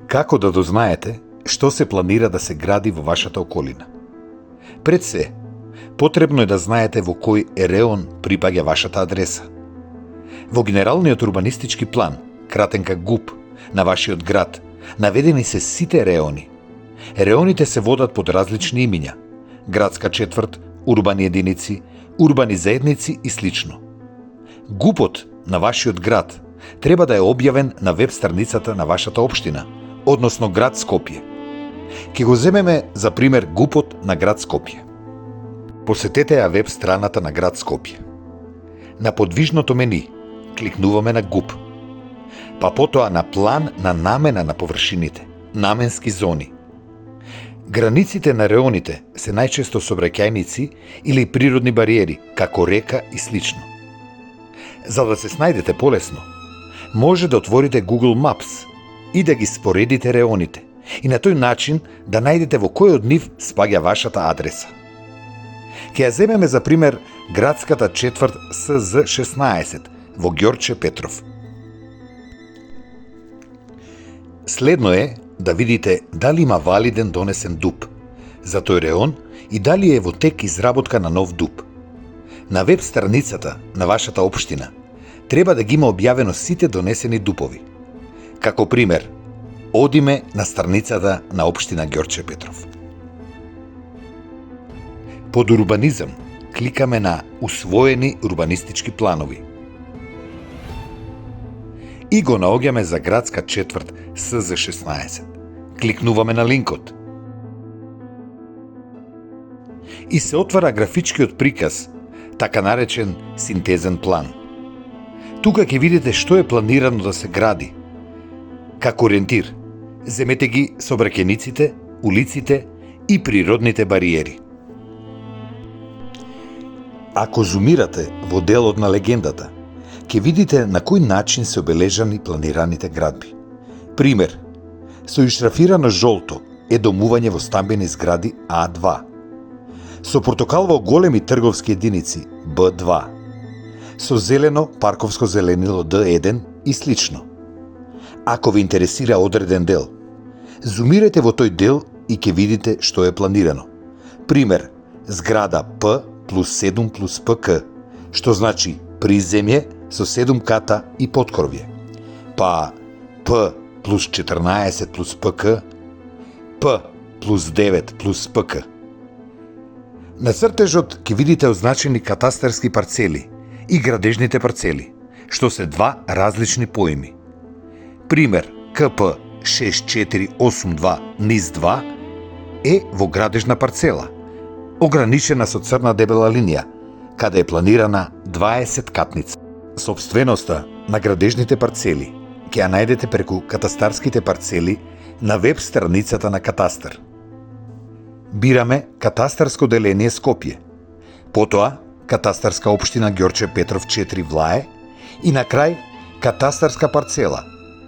Како да дознаете што се планира да се гради во вашата околина? Пред се, потребно е да знаете во кој реон припаѓа вашата адреса. Во Генералниот урбанистички план, кратенка ГУП, на вашиот град, наведени се сите реони. Реоните се водат под различни имиња: градска четврт, урбани единици, урбани заедници и слично. ГУПот на вашиот град треба да е објавен на веб страницата на вашата општина, односно град Скопје. Ке го земеме за пример ГУПот на град Скопје. Посетете ја веб страната на град Скопје. На подвижното мени кликнуваме на ГУП, па потоа на план на намена на површините, наменски зони. Границите на реоните се најчесто сообраќајници или природни бариери, како река и слично. За да се снајдете полесно, може да отворите Google Maps и да ги споредите реоните и на тој начин да најдете во кој од нив спаѓа вашата адреса. Ке ја земеме за пример градската четврт СЗ-16 во Ѓорче Петров. Следно е да видите дали има валиден донесен ДУП за тој реон и дали е во тек изработка на нов ДУП. На веб страницата на вашата општина треба да ги има објавено сите донесени ДУПови. Како пример, одиме на страницата на општина Ѓорче Петров. Под урбанизам кликаме на усвоени урбанистички планови и го наоѓаме за градска четврт СЗ-16. Кликнуваме на линкот и се отвара графичкиот приказ, така наречен синтезен план. Тука ќе видите што е планирано да се гради. Како ориентир, земете ги сообраќајниците, улиците и природните бариери. Ако зумирате во делот на легендата, ќе видите на кој начин се обележани планираните градби. Пример, со ишрафирано жолто е домување во стамбени згради А2, со портокалово големи трговски единици Б2, со зелено парковско зеленило Д1 и слично. Ако ви интересира одреден дел, зумирайте во тој дел и ќе видите што е планирано. Пример, зграда П плюс 7 плюс ПК, што значи приземје со 7 ката и поткровје. Па П плюс 14 плюс ПК, П плюс 9 плюс ПК. На цртежот ќе видите означени катастарски парцели и градежните парцели, што се два различни поими. Пример, КП 6482 низ 2 е во градежна парцела, ограничена со црна дебела линија, каде е планирана 20 катница. Собственоста на градежните парцели ќе ја најдете преку катастарските парцели на веб страницата на Катастар. Бираме Катастарско деление Скопје, потоа Катастарска општина Ѓорче Петров 4 Влае и на крај Катастарска парцела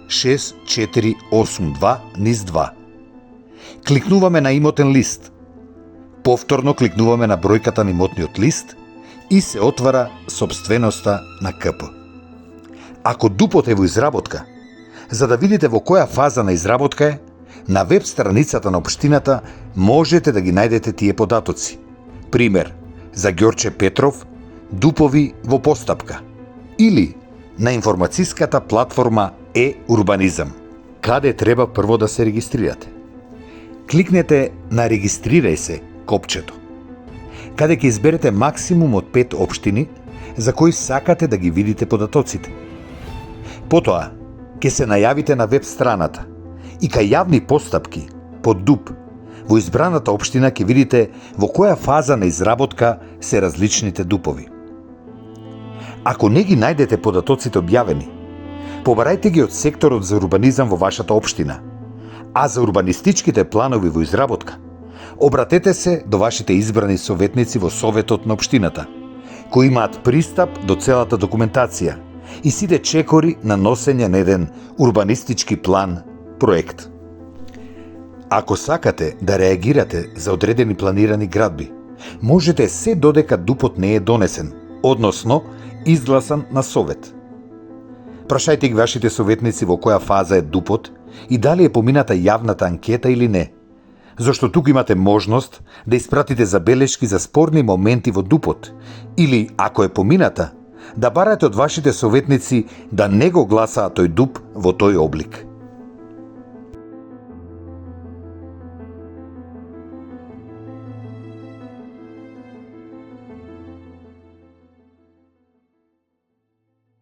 6482 низ 2. Кликнуваме на имотен лист. Повторно кликнуваме на бројката на имотниот лист и се отвара собственоста на КП. Ако ДУПот е во изработка, за да видите во која фаза на изработка е, на веб страницата на општината можете да ги најдете тие податоци. Пример, за Ѓорче Петров, ДУПови во постапка. Или на информацијската платформа Урбанизам, каде треба прво да се регистрирате. Кликнете на Регистрирај се копчето, каде ќе изберете максимум од 5 општини за кои сакате да ги видите податоците. Потоа, ќе се најавите на веб страната и кај јавни постапки под ДУП во избраната општина ќе видите во која фаза на изработка се различните ДУПови. Ако не ги најдете податоците објавени, побарајте ги од секторот за урбанизам во вашата општина, а за урбанистичките планови во изработка, обратете се до вашите избрани советници во Советот на општината, кои имаат пристап до целата документација и сите чекори на носење на еден урбанистички план, проект. Ако сакате да реагирате за одредени планирани градби, можете се додека ДУПот не е донесен, односно изгласан на Совет. Прашајте ги вашите советници во која фаза е дупот и дали е помината јавната анкета или не, зашто туку имате можност да испратите забелешки за спорни моменти во дупот или, ако е помината, да барате од вашите советници да не го гласаат тој дуп во тој облик.